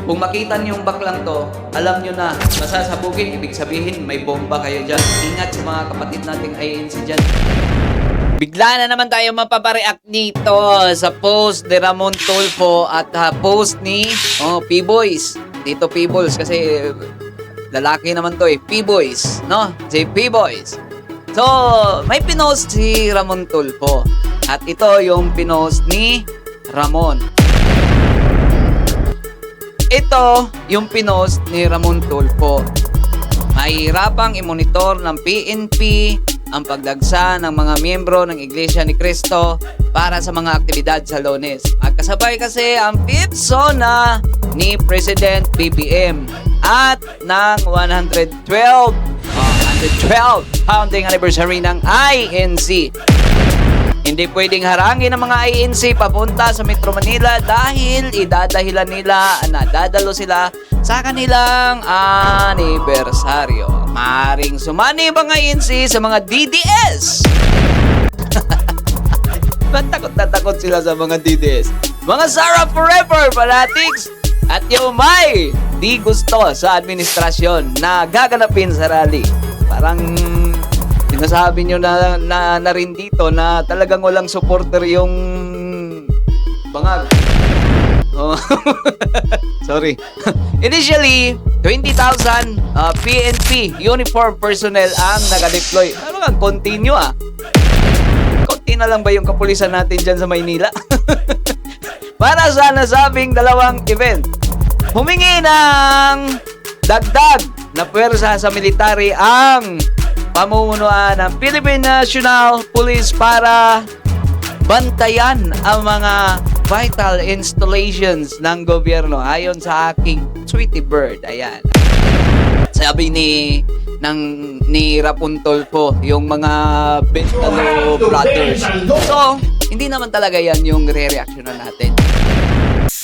Kung makita niyo yung baklang to, alam niyo na masasabugin. Ibig sabihin, may bomba kayo dyan. Ingat sa mga kapatid nating INC dyan. Bigla na naman tayo mapapareact dito sa post ni Ramon Tulfo at post ni P-Boys. Dito P-Boys kasi lalaki naman to P-Boys, no? Si P-Boys. So, may pinost si Ramon Tulfo. At ito yung pinost ni Ramon. Ito yung pinost ni Ramon Tulfo. Mahirapang i-monitor ng PNP ang pagdagsa ng mga miyembro ng Iglesia ni Cristo para sa mga aktibidad sa Lunes. Magkasabay kasi ang 5th SONA ni President BBM at ng 112 founding anniversary ng INC. Hindi pwedeng harangin ng mga INC papunta sa Metro Manila dahil idadahilan nila na dadalo sila sa kanilang anibersaryo. Maring sumani ba ng INC sa mga DDS? Ba't takot na takot sila sa mga DDS? Mga Sarah Forever fanatics at yung may di gusto sa administrasyon na gaganapin sa rally. Parang sinasabi nyo na rin dito na talagang walang supporter yung bangag. Oh. Sorry. Initially, 20,000 PNP uniform personnel ang naka-deploy. Ano nga, continue Konti na lang ba yung kapulisan natin dyan sa Maynila? Para sa nasabing dalawang event, humingi ng dagdag na pwersa sa military ang pamumunuan ng Philippine National Police para bantayan ang mga vital installations ng gobyerno ayon sa aking Sweetie Bird. Ayan. Sabi ni Ramon Tulfo, yung mga Bentalo brothers. So, hindi naman talaga yan yung re-reactionan natin.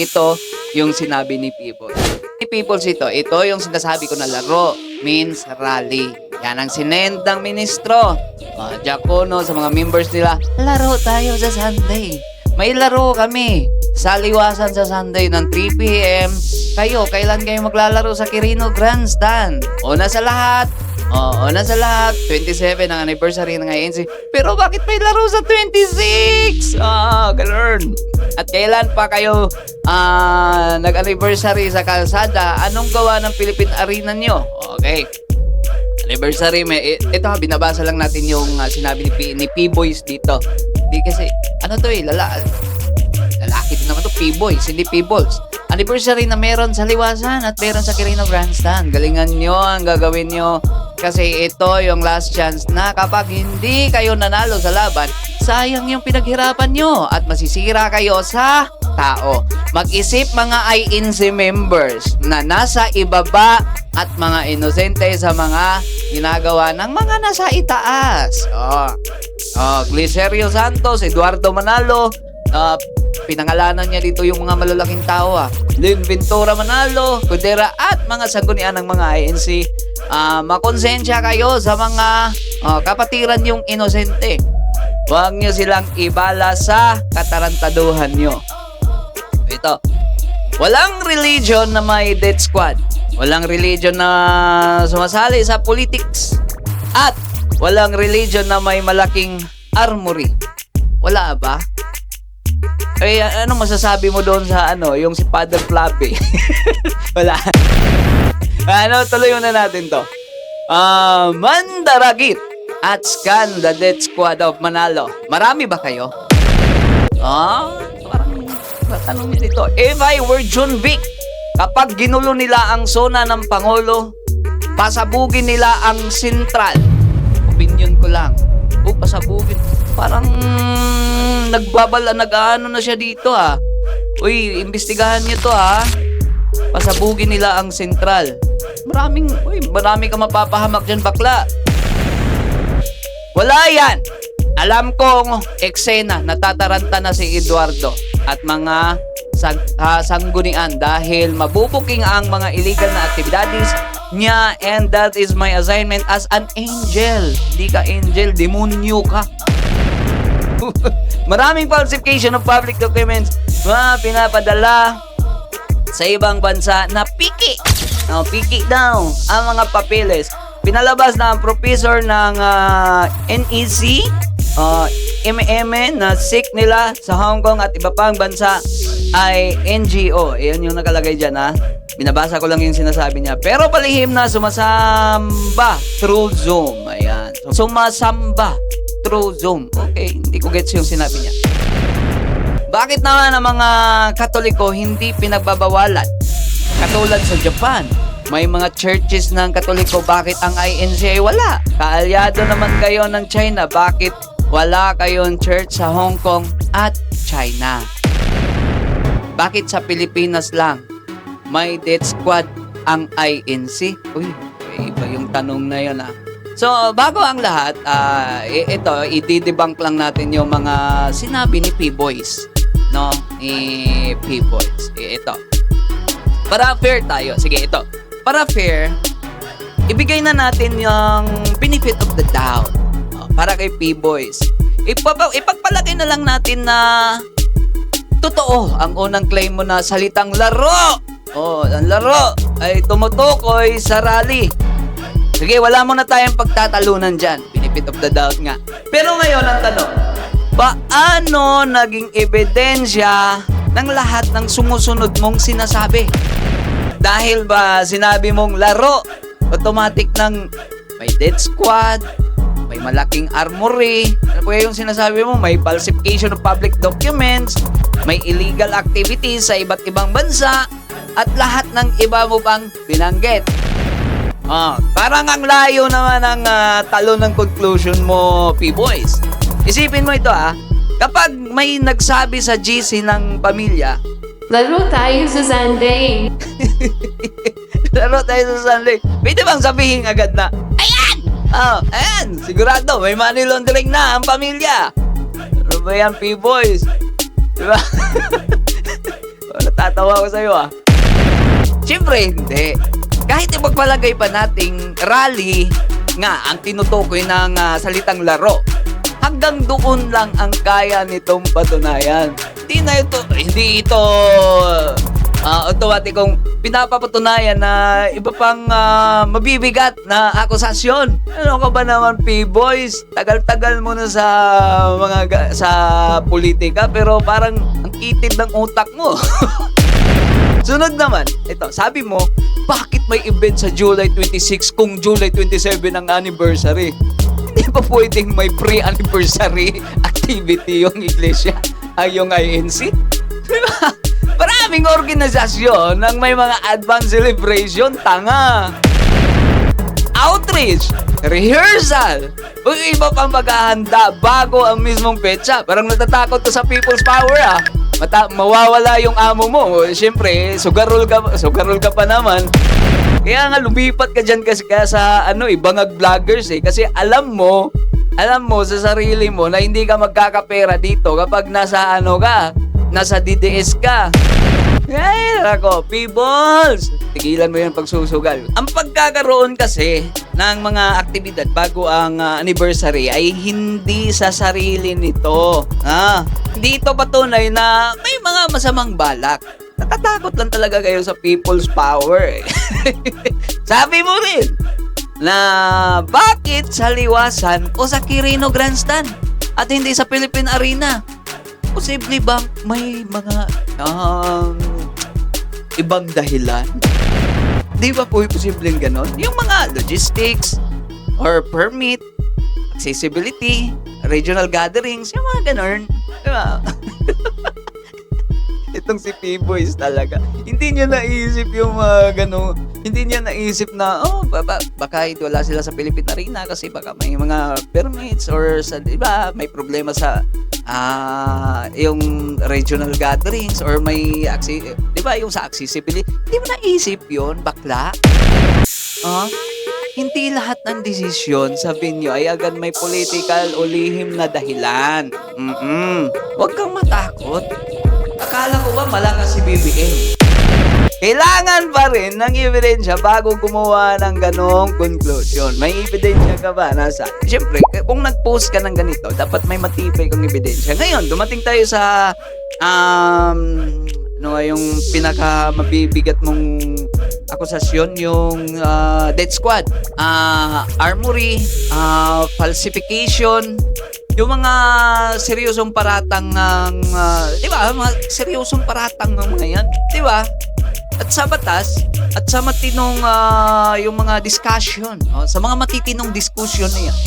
Ito yung sinabi ni Peoples. Ni Peoples ito yung sinasabi ko na laro means rally. Yan ang sinend ng ministro. Diakono sa mga members nila, laro tayo sa Sunday. May laro kami sa liwasan sa Sunday ng 3 p.m. Kayo, kailan kayo maglalaro sa Quirino Grandstand? Una sa lahat, 27 ang anniversary ng INC. Pero bakit may laro sa 26? Ganun. At kailan pa kayo nag-anniversary sa kalsada? Anong gawa ng Philippine Arena nyo? Okay. Anniversary, ito binabasa lang natin yung sinabi ni P-Boys dito. Hindi kasi, lalaki din naman to, P-Boys, hindi P-Balls. Anniversary na meron sa liwasan at meron sa Quirino Grandstand. Galingan nyo ang gagawin nyo kasi ito yung last chance na kapag hindi kayo nanalo sa laban, sayang yung pinaghirapan nyo at masisira kayo sa tao. Mag-isip mga INC members na nasa ibaba at mga inosente sa mga ginagawa ng mga nasa itaas. Glicerio Santos, Eduardo Manalo, pinangalanan niya dito yung mga malalaking tao. Lynn Ventura Manalo, Cudera at mga sanggunian ng mga INC. Makonsensya kayo sa mga kapatiran yung inosente. Huwag nyo silang ibala sa katarantaduhan nyo. Ito, walang religion na may death squad. Walang religion na sumasali sa politics. At walang religion na may malaking armory. Wala ba? Ano masasabi mo doon sa yung si Father Flappy? Wala. Tuloy na natin to. Mandaragit at Scan the Death Squad of Manalo. Marami ba kayo? Parang tanong nito. If I were John Vic, kapag ginulo nila ang zona ng Pangulo, pasabugin nila ang sentral. Opinion ko lang. Pasabugin. Parang nag-ano na siya dito Uy, imbestigahan niyo to Pasabugin nila ang sentral. Marami ka mapapahamak dyan, bakla. Wala yan. Alam kong eksena, natataranta na si Eduardo at mga sanggunian dahil mabubuking ang mga illegal na aktibidades niya, and that is my assignment as an angel. Hindi ka angel, demonyo ka. Maraming falsification of public documents pinapadala sa ibang bansa na piki. Piki daw ang mga papeles. Pinalabas na ang professor ng NEC, na sick nila sa Hong Kong at iba pang bansa ay NGO. Iyon yung nakalagay dyan, ha. Binabasa ko lang yung sinasabi niya. Pero palihim na sumasamba through Zoom. Ayan. Sumasamba through Zoom. Okay, hindi ko gets yung sinabi niya. Bakit naman ang mga Katoliko hindi pinagbabawalan? Katulad sa Japan, may mga churches ng Katoliko. Bakit ang INC ay wala? Kaalyado naman kayo ng China. Bakit wala kayong church sa Hong Kong at China? Bakit sa Pilipinas lang may death squad ang INC? Uy, iba yung tanong na yun, ha. So, bago ang lahat, ito, i-debunk lang natin yung mga sinabi ni P-Boys. No? Ni P-Boys. Ito. Para fair tayo. Sige, ito. Para fair, ibigay na natin yung benefit of the doubt. Para kay P-Boys. Ipagpalagay na lang natin na totoo ang unang claim mo na salitang laro. Ang laro ay tumutukoy sa rally. Sige, wala mo na tayong pagtatalunan dyan. Benefit of the doubt nga. Pero ngayon ang tanong, paano naging ebidensya ng lahat ng sumusunod mong sinasabi? Dahil ba sinabi mong laro, automatic ng may death squad, may malaking armory, ano po yung sinasabi mo, may falsification of public documents, may illegal activities sa iba't ibang bansa, at lahat ng iba mo pang binanggit. Parang ang layo naman ang talo ng conclusion mo, P-Boys. Isipin mo ito, kapag may nagsabi sa GC ng pamilya, laro tayo sa Sunday. laro tayo sa Sunday. Pwede bang sabihin agad na, ayan! Ayan! Sigurado, may money laundering na ang pamilya. Ano ba yan, P-Boys? Diba? Natatawa ko sa'yo, Siyempre, hindi. Kahit ipagpalagay pa nating rally nga ang tinutukoy ng salitang laro, hanggang doon lang ang kaya nitong patunayan. Hindi ito automatikong pinapapatunayan na iba pang mabibigat na akusasyon. Ano ka ba naman, P-Boys? Tagal-tagal mo na sa politika, pero parang ang kitid ng utak mo. Sunod naman, ito, sabi mo, bakit may event sa July 26 kung July 27 ang anniversary? Hindi pa pwedeng may pre-anniversary activity yung iglesia, yung INC? Diba? Maraming organisasyon ng may mga advance celebration, tanga. Outreach, rehearsal, o iba pang paghahanda bago ang mismong petsa. Parang natatakot to sa people's power, mawawala yung amo mo. Siyempre, sugarol ka pa naman. Kaya nga lumipat ka dyan kasi sa bangag vloggers Kasi alam mo sa sarili mo na hindi ka magkakapera dito kapag nasa nasa DDS ka. Ay, nako, P-Balls! Tigilan mo yung pagsusugal. Ang pagkakaroon kasi ng mga aktibidad bago ang anniversary ay hindi sa sarili nito. Hindi ito patunay na may mga masamang balak. Natatakot lang talaga kayo sa people's power. Sabi mo rin na bakit sa Liwasan o sa Quirino Grandstand at hindi sa Philippine Arena? Posible bang may mga ibang dahilan? Di ba po posibleng ganon? Yung mga logistics or permit, accessibility, regional gatherings, yung mga ganon. Di ba? Itong si P-Boys talaga. Hindi niya naisip yung gano'n. Hindi niya naisip na, baka wala sila sa Philippine Arena kasi baka may mga permits or iba, may problema sa yung regional gatherings or may, diba, yung sa accessibility. Hindi mo naisip yun, bakla? Hindi lahat ng desisyon sa venue ay agad may political o lihim na dahilan. Huwag kang matakot. Akala ko ba malakas si BBM? Kailangan pa rin ng ebidensya bago gumawa ng ganong conclusion. May ebidensya ka ba? Siyempre, kung nag-post ka ng ganito, dapat may matibay kang ebidensya. Ngayon, dumating tayo sa Ano nga yung pinaka mabibigat mong akusasyon? Yung death squad, armory, falsification, yung mga seryosong paratang ng, di ba? Mga seryosong paratang ng mga yan, di ba? At sa batas, at sa matinong yung mga discussion, sa mga matitinong discussion na yan,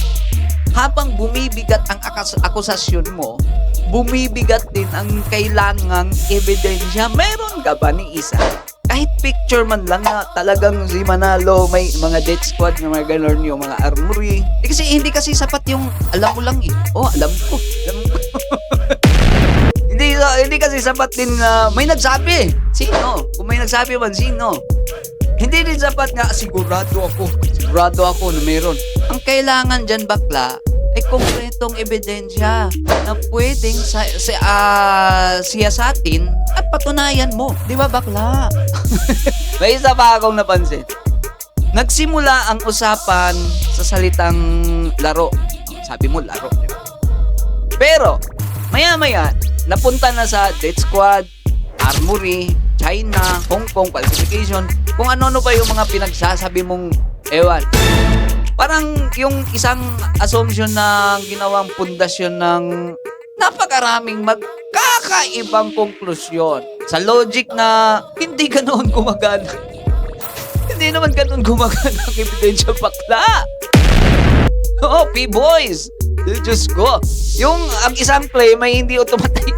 habang bumibigat ang akusasyon mo, bumibigat din ang kailangang ebidensya. Meron ka ba ni isa? Kahit picture man lang na talagang si Manalo may mga death squad na mga ganon, yung mga armory. Kasi hindi kasi sapat yung alam mo lang eh. Alam ko. Hindi kasi sapat din na may nagsabi. Sino? Kung may nagsabi man, sino? Hindi din sapat nga, sigurado ako na meron. Ang kailangan dyan, bakla, ay konkretong ebidensya na pwedeng siyasatin at patunayan mo. Di ba, bakla? May isa pa akong napansin. Nagsimula ang usapan sa salitang laro. Sabi mo, laro. Di ba? Pero, maya-maya, napunta na sa death squad, armory, China, Hong Kong, falsification, kung ano-ano pa yung mga pinagsasabi mong ewan. Parang yung isang assumption na ginawang pundasyon ng napakaraming magkakaibang konklusyon. Sa logic na hindi ganoon gumagana. Hindi naman ganoon gumagana ang ebidensya, bakla. P-boys! Diyos ko. Yung ang isang claim ay hindi automatic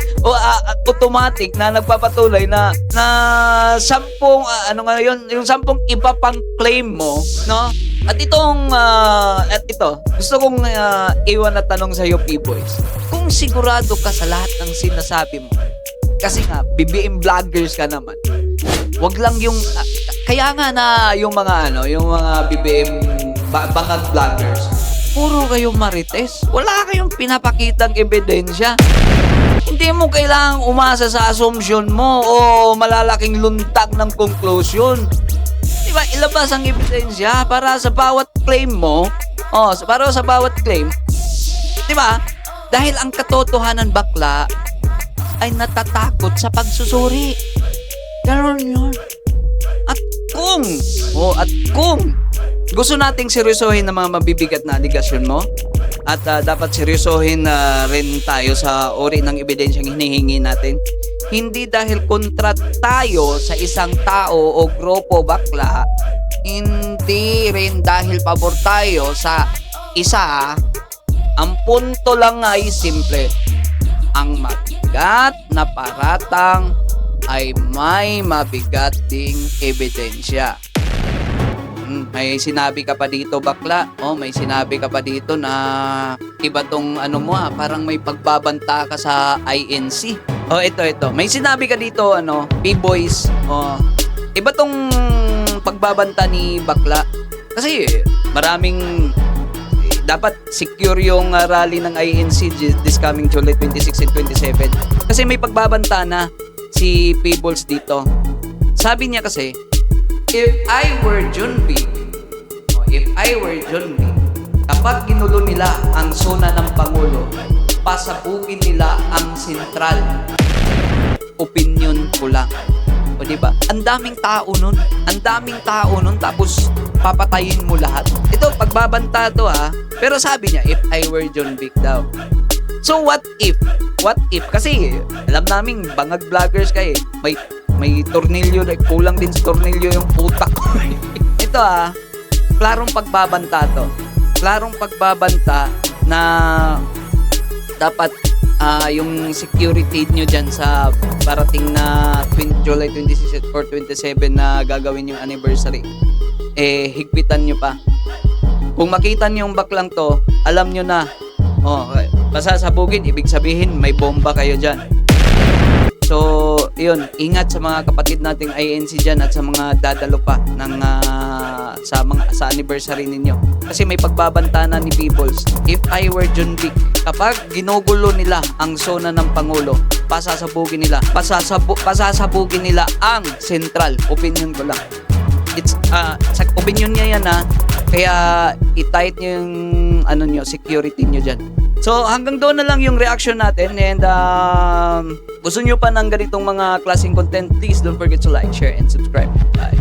automatic na nagpapatuloy na 10 yung 10 iba pang claim mo, no? At itong ito, gusto kong iwan na tanong sa iyo, P-boys. Kung sigurado ka sa lahat ng sinasabi mo, kasi nga BBM vloggers ka naman. Wag lang yung kaya nga na yung mga BBM bangag vloggers. Puro kayong marites. Wala kayong pinapakitang ebidensya. Hindi mo kailangang umasa sa assumption mo o malalaking luntag ng conclusion. Diba? Ilabas ang ebidensya para sa bawat claim mo. Para sa bawat claim. Diba? Dahil ang katotohanan, bakla, ay natatakot sa pagsusuri. Ganon yun. At kung gusto nating seryosohin ng mga mabibigat na aligasyon mo at dapat seryosohin na rin tayo sa uri ng ebidensyang hinihingi natin. Hindi dahil kontra tayo sa isang tao o grupo, bakla. Hindi rin dahil pabor tayo sa isa. Ang punto lang ay simple. Ang mabigat na paratang ay may mabigat ding ebidensya. May sinabi ka pa dito, bakla. May sinabi ka pa dito na iba tong parang may pagbabanta ka sa INC. Ito. May sinabi ka dito, P-boys. Iba tong pagbabanta ni bakla. Kasi maraming dapat secure yung rally ng INC this coming July 26 and 27. Kasi may pagbabanta na si P-boys dito. Sabi niya kasi, If I were John B, kapag ginulo nila ang zona ng Pangulo, pasabugin nila ang sentral. Opinion ko lang. O diba? Ang daming tao nun, tapos papatayin mo lahat. Ito, pagbabanta to Pero sabi niya, if I were John Vic daw. So what if? Kasi alam namin, bangag vloggers kayo. May tornilyo, kulang din sa tornilyo yung putak ko. Ito klarong pagbabanta to. Klarong pagbabanta na dapat yung security nyo dyan sa parating na July 26 or 27 na gagawin yung anniversary, higpitan nyo pa. Kung makita nyo yung baklang to, alam nyo na, pasasabugin, ibig sabihin may bomba kayo dyan. So, yun, ingat sa mga kapatid nating INC dyan at sa mga dadalo pa ng, sa anniversary ninyo. Kasi may pagbabanta na ni Peoples. If I were John Vic, kapag ginugulo nila ang zona ng Pangulo, pasasabugin nila ang sentral. Opinion ko lang. It's, sa opinion niya yan kaya i-tight nyo yung security nyo dyan. So, hanggang doon na lang yung reaction natin. And gusto nyo pa ng ganitong mga klaseng content, please don't forget to like, share, and subscribe. Bye.